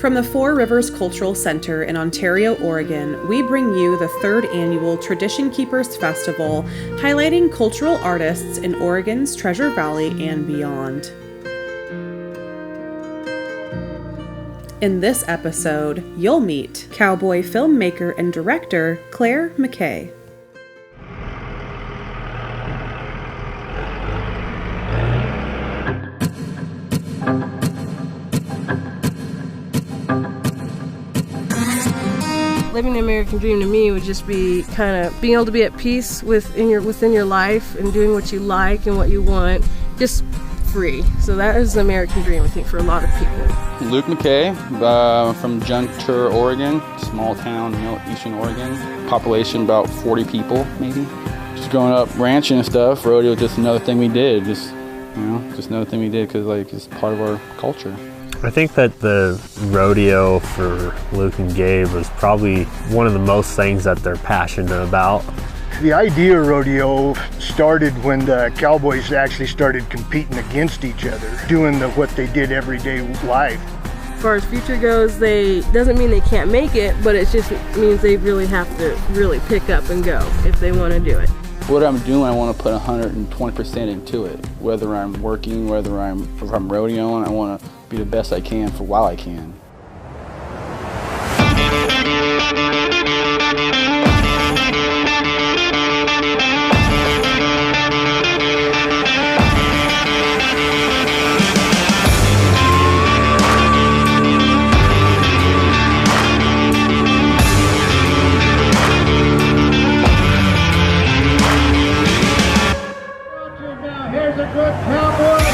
From the Four Rivers Cultural Center in Ontario, Oregon, we bring you the third annual Tradition Keepers Festival, highlighting cultural artists in Oregon's Treasure Valley and beyond. In this episode, you'll meet Cowboy filmmaker and director Clare McKay. Living the American dream to me would just be kind of being able to be at peace within your life and doing what you like and what you want, just free. So that is the American dream, I think, for a lot of people. Luke McKay, from Juncture, Oregon, small town, eastern Oregon. Population about 40 people, maybe. Just growing up ranching and stuff, rodeo was just another thing we did. Just another thing we did because it's part of our culture. I think that the rodeo for Luke and Gabe was probably one of the most things that they're passionate about. The idea of rodeo started when the Cowboys actually started competing against each other, doing what they did everyday life. As far as future goes, doesn't mean they can't make it, but it just means they really have to really pick up and go if they want to do it. What I'm doing, I want to put 120% into it. Whether I'm working, if I'm rodeoing, I want to be the best I can for while I can. Here's a good cowboy.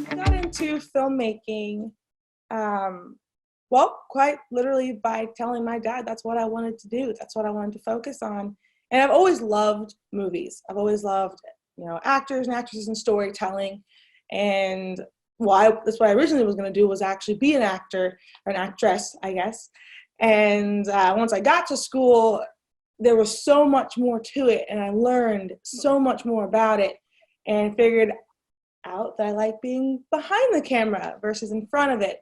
I got into filmmaking, quite literally by telling my dad that's what I wanted to do. That's what I wanted to focus on. And I've always loved movies. I've always loved, actors and actresses and storytelling. And that's what I originally was going to do, was actually be an actor or an actress, I guess. And once I got to school, there was so much more to it, and I learned so much more about it and figured out that I like being behind the camera versus in front of it.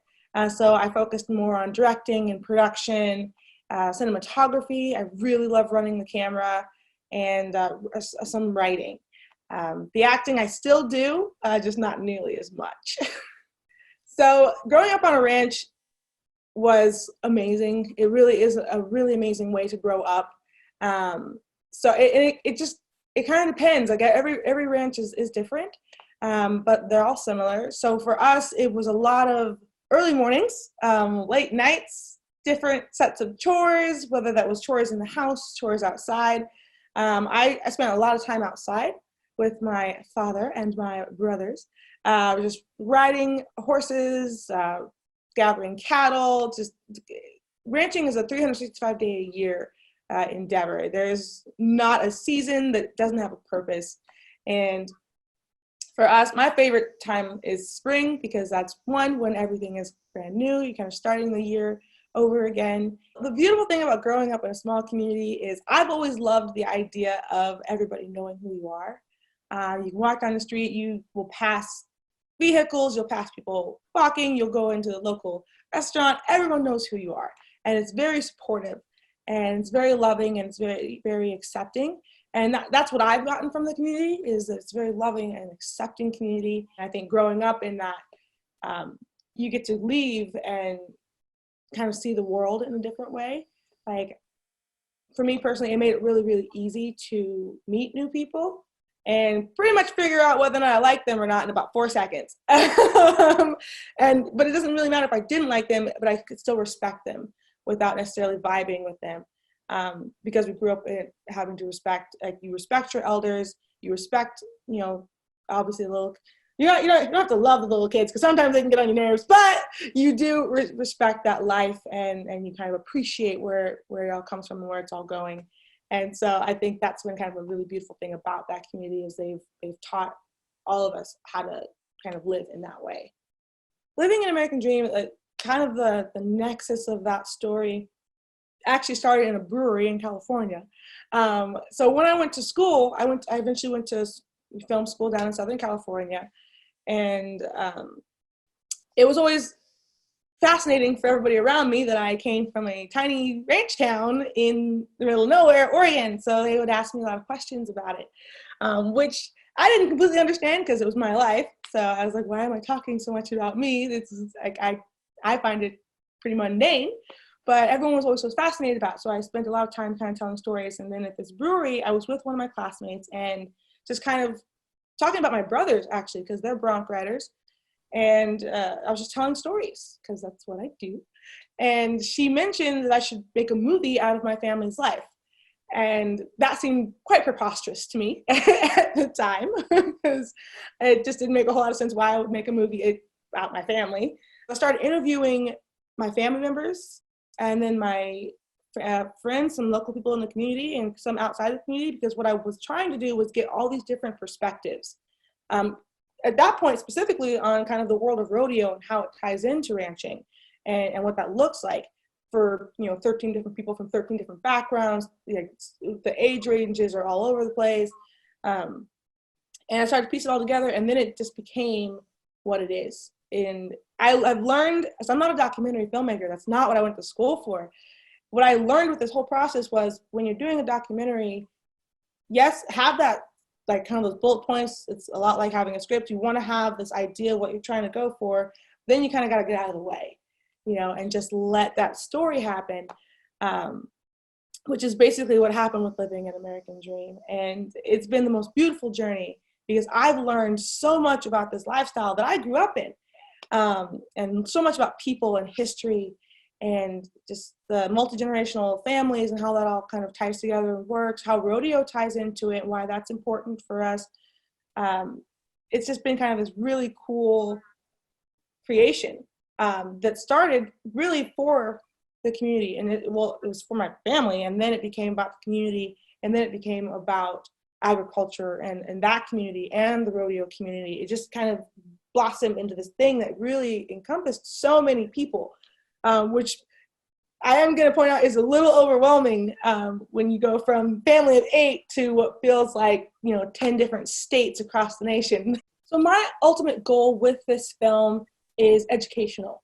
So I focused more on directing and production, cinematography. I really love running the camera, and some writing. The acting I still do, just not nearly as much. So growing up on a ranch was amazing. It really is a really amazing way to grow up. So it kind of depends. Like every ranch is different, but they're all similar. So for us, it was a lot of early mornings, late nights, different sets of chores, whether that was chores in the house, chores outside. I spent a lot of time outside with my father and my brothers, just riding horses, gathering cattle. Just ranching is a 365-day-a-year endeavor. There's not a season that doesn't have a purpose. And for us, my favorite time is spring, because that's when everything is brand new. You're kind of starting the year over again. The beautiful thing about growing up in a small community is I've always loved the idea of everybody knowing who you are. You can walk down the street, you will pass vehicles, you'll pass people walking, you'll go into the local restaurant, everyone knows who you are. And it's very supportive, and it's very loving, and it's very, very accepting. And that's what I've gotten from the community, is that it's very loving and accepting community. I think growing up in that, you get to leave and kind of see the world in a different way. Like, for me personally, it made it really, really easy to meet new people and pretty much figure out whether or not I like them or not in about 4 seconds. But it doesn't really matter if I didn't like them, but I could still respect them without necessarily vibing with them. Because we grew up in having to respect, like, you respect your elders, you respect, obviously you don't have to love the little kids, because sometimes they can get on your nerves, but you do respect that life, and you kind of appreciate where it all comes from and where it's all going. And so I think that's been kind of a really beautiful thing about that community is they've taught all of us how to kind of live in that way. Living an American dream, kind of the nexus of that story actually started in a brewery in California. So when I went to school, I eventually went to film school down in Southern California. And it was always fascinating for everybody around me that I came from a tiny ranch town in the middle of nowhere, Oregon. So they would ask me a lot of questions about it, which I didn't completely understand because it was my life. So I was like, why am I talking so much about me? This is like, I find it pretty mundane, but everyone was always so fascinated about it. So I spent a lot of time kind of telling stories. And then at this brewery, I was with one of my classmates and just kind of talking about my brothers, actually, because they're bronc riders. And I was just telling stories because that's what I do. And she mentioned that I should make a movie out of my family's life. And that seemed quite preposterous to me at the time because it just didn't make a whole lot of sense why I would make a movie about my family. I started interviewing my family members and then my friends, some local people in the community and some outside the community, because what I was trying to do was get all these different perspectives. At that point, specifically on kind of the world of rodeo and how it ties into ranching and what that looks like for 13 different people from 13 different backgrounds. The age ranges are all over the place. And I started to piece it all together, and then it just became what it is. And I've learned, so I'm not a documentary filmmaker. That's not what I went to school for. What I learned with this whole process was when you're doing a documentary, yes, have that, like kind of those bullet points. It's a lot like having a script. You want to have this idea of what you're trying to go for. Then you kind of got to get out of the way, and just let that story happen, which is basically what happened with living an American dream. And it's been the most beautiful journey because I've learned so much about this lifestyle that I grew up in, and so much about people and history and just the multi-generational families and how that all kind of ties together and works, how rodeo ties into it, and why that's important for us. It's just been kind of this really cool creation that started really for the community. And it was for my family, and then it became about the community, and then it became about agriculture and that community and the rodeo community. It just kind of blossomed into this thing that really encompassed so many people. Which I am going to point out is a little overwhelming when you go from family of 8 to what feels like 10 different states across the nation. So my ultimate goal with this film is educational.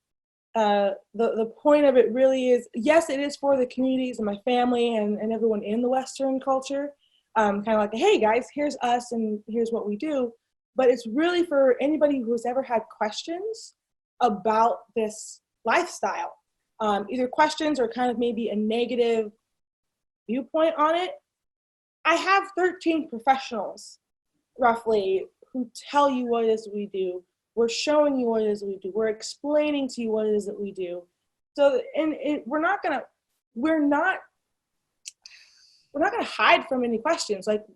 The point of it really is, yes, it is for the communities and my family and everyone in the Western culture. Kind of like, hey guys, here's us and here's what we do. But it's really for anybody who's ever had questions about this lifestyle, either questions or kind of maybe a negative viewpoint on it. I have 13 professionals, roughly, who tell you what it is we do. We're showing you what it is we do. We're explaining to you what it is that we do. So, and we're not gonna hide from any questions. Like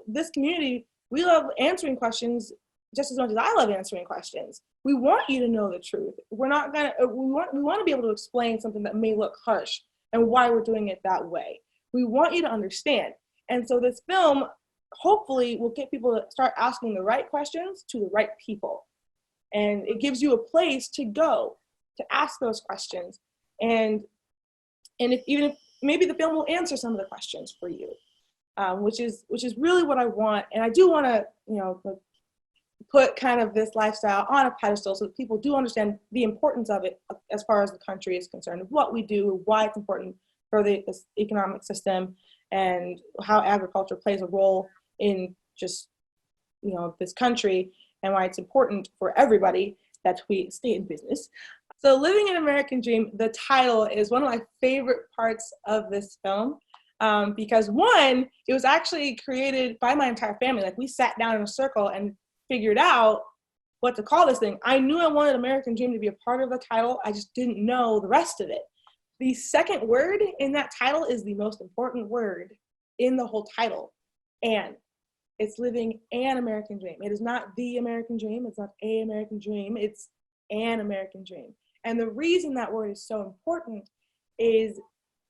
this community, we love answering questions just as much as I love answering questions. We want you to know the truth. We want to be able to explain something that may look harsh and why we're doing it that way. We want you to understand. And so this film hopefully will get people to start asking the right questions to the right people. And it gives you a place to go to ask those questions. And even if maybe the film will answer some of the questions for you, which is really what I want. And I do want to, put kind of this lifestyle on a pedestal so that people do understand the importance of it as far as the country is concerned, what we do, why it's important for this economic system, and how agriculture plays a role in just, this country, and why it's important for everybody that we stay in business. So Living an American Dream, the title, is one of my favorite parts of this film. Because one, it was actually created by my entire family. Like we sat down in a circle and figured out what to call this thing. I knew I wanted American Dream to be a part of the title. I just didn't know the rest of it. The second word in that title is the most important word in the whole title. And it's living an American dream. It is not the American dream. It's not a American dream. It's an American dream. And the reason that word is so important is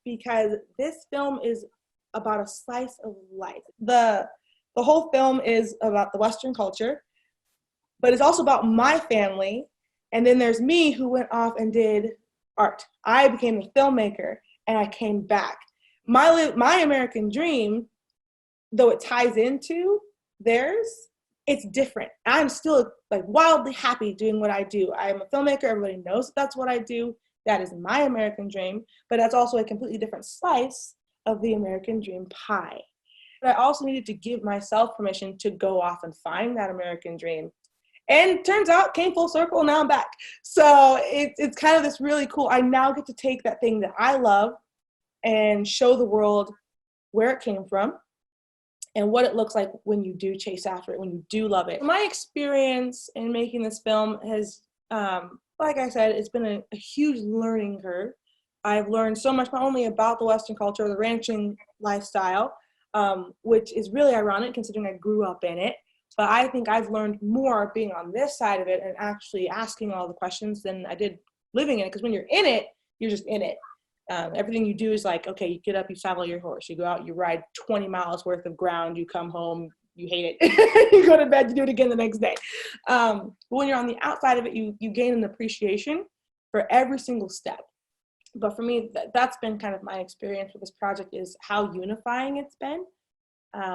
because this film is about a slice of life. The whole film is about the Western culture, but it's also about my family. And then there's me who went off and did art. I became a filmmaker and I came back. My American dream, though it ties into theirs, it's different. I'm still like wildly happy doing what I do. I'm a filmmaker. Everybody knows that that's what I do. That is my American dream, but that's also a completely different slice of the American dream pie. But I also needed to give myself permission to go off and find that American dream. And turns out, came full circle, now I'm back. So it's kind of this really cool, I now get to take that thing that I love and show the world where it came from and what it looks like when you do chase after it, when you do love it. My experience in making this film has, like I said, it's been a huge learning curve. I've learned so much, not only about the Western culture, the ranching lifestyle, which is really ironic considering I grew up in it. But I think I've learned more being on this side of it and actually asking all the questions than I did living in it. Because when you're in it, you're just in it. Everything you do is like, okay, you get up, you saddle your horse, you go out, you ride 20 miles worth of ground, you come home, you hate it, you go to bed, you do it again the next day. But when you're on the outside of it, you gain an appreciation for every single step. But for me, that's been kind of my experience with this project, is how unifying it's been.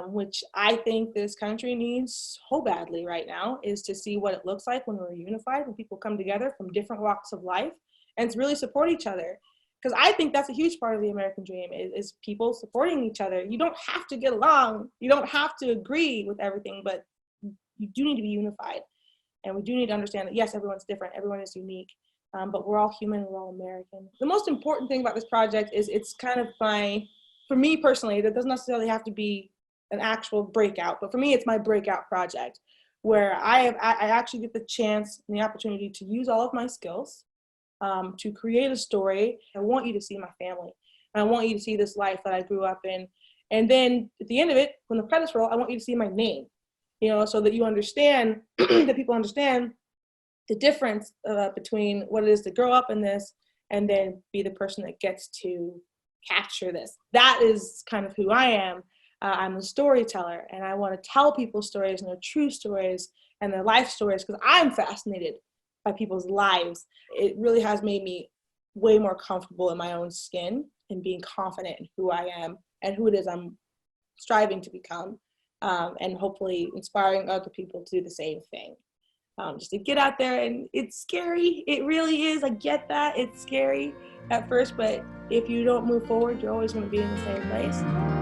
Which I think this country needs so badly right now, is to see what it looks like when we're unified, when people come together from different walks of life and to really support each other. Because I think that's a huge part of the American dream, is people supporting each other. You don't have to get along. You don't have to agree with everything, but you do need to be unified. And we do need to understand that, yes, everyone's different. Everyone is unique. But we're all human. We're all American. The most important thing about this project is it's kind of for me personally, that doesn't necessarily have to be an actual breakout, but for me, it's my breakout project, where I actually get the chance and the opportunity to use all of my skills to create a story. I want you to see my family. And I want you to see this life that I grew up in. And then at the end of it, when the credits roll, I want you to see my name, so that you understand, that people understand the difference between what it is to grow up in this and then be the person that gets to capture this. That is kind of who I am. I'm a storyteller, and I want to tell people stories, and their true stories and their life stories, because I'm fascinated by people's lives. It really has made me way more comfortable in my own skin and being confident in who I am and who it is I'm striving to become, and hopefully inspiring other people to do the same thing. Just to get out there, and it's scary. It really is. I get that. It's scary at first, but if you don't move forward, you're always going to be in the same place.